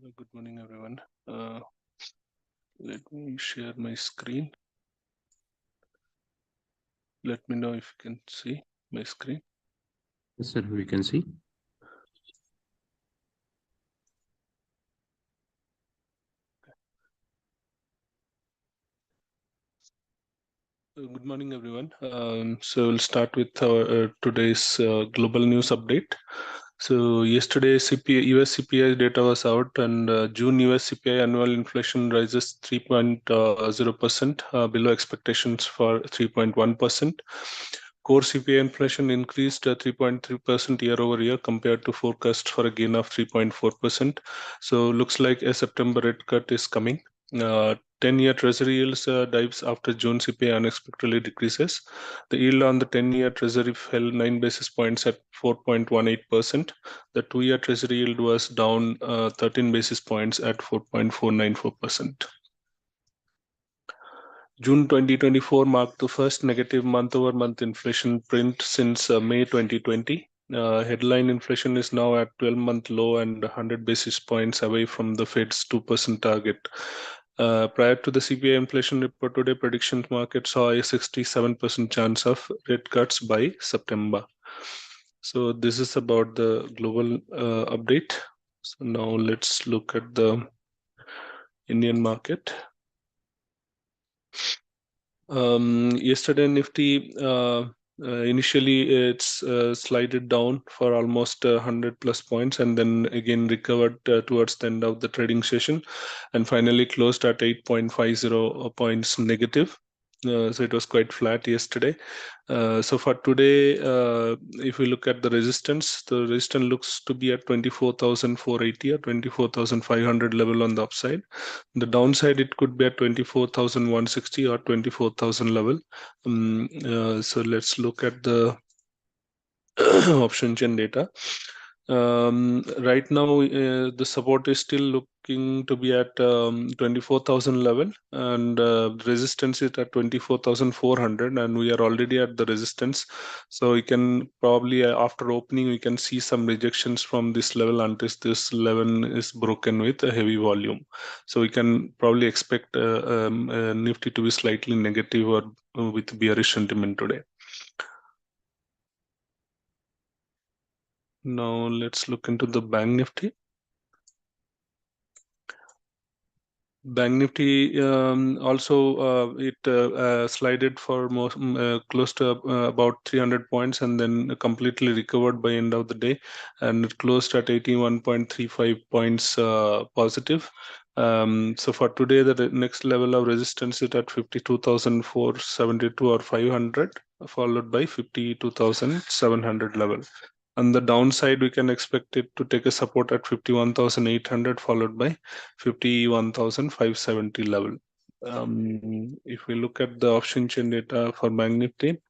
Good morning, everyone. Let me share my screen. Let me know if you can see my screen. Yes, sir, we can see. Good morning, everyone. So we'll start with our today's global news update. So yesterday, US CPI data was out, and June US CPI annual inflation rises 3.0%, below expectations for 3.1%. Core CPI inflation increased 3.3% year over year compared to forecast for a gain of 3.4%. So looks like a September rate cut is coming. 10-year Treasury yields dives after June CPI unexpectedly decreases. The yield on the 10-year Treasury fell 9 basis points at 4.18%. The 2-year Treasury yield was down 13 basis points at 4.494%. June 2024 marked the first negative month-over-month inflation print since May 2020. Headline inflation is now at 12-month low and 100 basis points away from the Fed's 2% target. Prior to the CPI inflation report today, prediction market saw a 67% chance of rate cuts by September. So this is about the global update. So now let's look at the Indian market. Yesterday, Nifty initially it's slided down for almost 100 plus points, and then again recovered towards the end of the trading session, and finally closed at 8.50 points negative. So it was quite flat yesterday. So for today, if we look at the resistance looks to be at 24,480 or 24,500 level on the upside. The downside, it could be at 24,160 or 24,000 level. So let's look at the option chain data. Right now, the support is still looking to be at 24,000 level, and resistance is at 24,400, and we are already at the resistance. So we can probably, after opening, we can see some rejections from this level until this level is broken with a heavy volume. So we can probably expect Nifty to be slightly negative or with bearish sentiment today. Now let's look into the Bank Nifty. Bank Nifty also it slided for close to about 300 points, and then completely recovered by end of the day, and it closed at 81.35 points positive. So for today, the next level of resistance is at 52,472 or 500, followed by 52,700 level. On the downside, we can expect it to take a support at 51,800, followed by 51,570 level. If we look at the option chain data for Bank Nifty,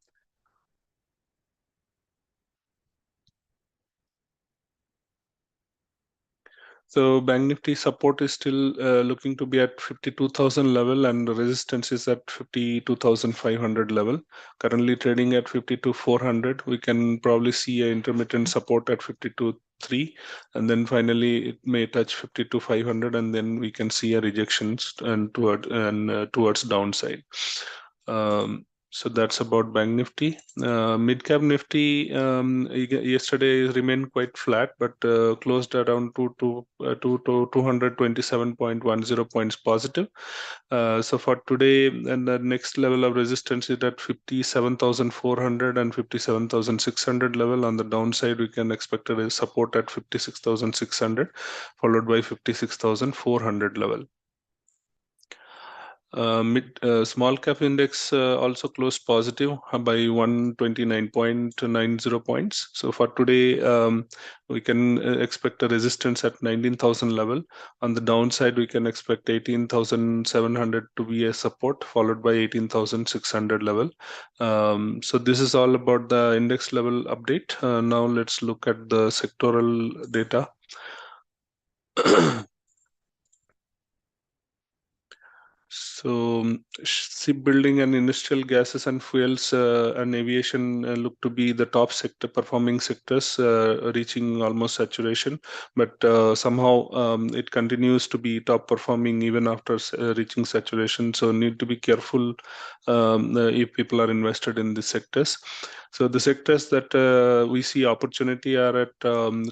so Bank Nifty support is still looking to be at 52,000 level, and the resistance is at 52,500 level. Currently trading at 52,400. We can probably see an intermittent support at 52,300, and then finally it may touch 52,500, and then we can see a rejections and towards downside. So that's about Bank Nifty. Mid-cap Nifty yesterday remained quite flat, but closed around 227.10 points positive. So for today, and the next level of resistance is at 57,400 and 57,600 level. On the downside, we can expect a support at 56,600, followed by 56,400 level. Small cap index also closed positive by 129.90 points. So for today, we can expect a resistance at 19,000 level. On the downside, we can expect 18,700 to be a support, followed by 18,600 level. So this is all about the index level update. Now let's look at the sectoral data. So, shipbuilding and industrial gases and fuels and aviation look to be the top sector performing sectors, reaching almost saturation. But somehow it continues to be top performing even after reaching saturation. So, need to be careful if people are invested in these sectors. So, the sectors that we see opportunity are at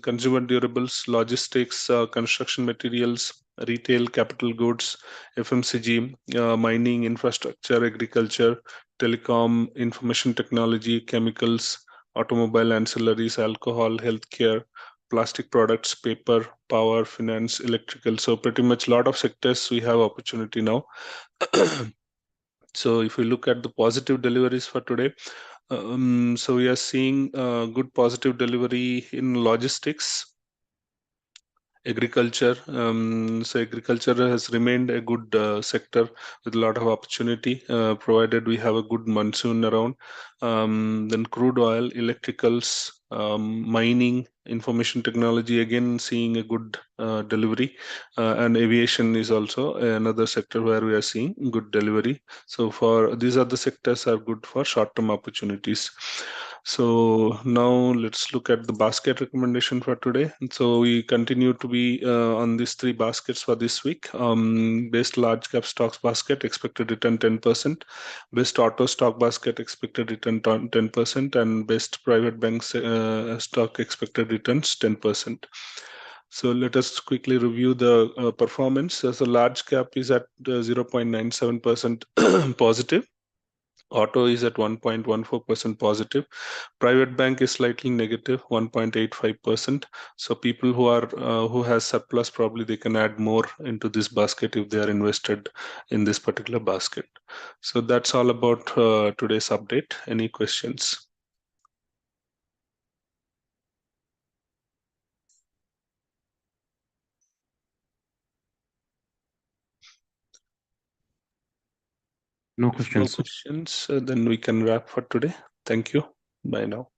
consumer durables, logistics, construction materials, retail, capital goods, FMCG, mining, infrastructure, agriculture, telecom, information technology, chemicals, automobile ancillaries, alcohol, healthcare, plastic products, paper, power, finance, electrical. So pretty much a lot of sectors we have opportunity now. So if we look at the positive deliveries for today, so we are seeing good positive delivery in logistics, agriculture. So agriculture has remained a good sector with a lot of opportunity, provided we have a good monsoon around. Then crude oil, electricals, mining, information technology, again seeing a good delivery. And aviation is also another sector where we are seeing good delivery. So for these are the sectors are good for short-term opportunities. So now let's look at the basket recommendation for today. So we continue to be on these three baskets for this week. Best large cap stocks basket, expected return 10%. Best auto stock basket, expected return 10%. And best private banks stock expected returns 10%. So let us quickly review the performance. So large cap is at 0.97% positive. Auto is at 1.14% positive. Private bank is slightly negative, 1.85%. So people who has surplus, probably they can add more into this basket if they are invested in this particular basket. So that's all about today's update. Any questions? No If no questions. questions, then we can wrap for today. Thank you. Bye now.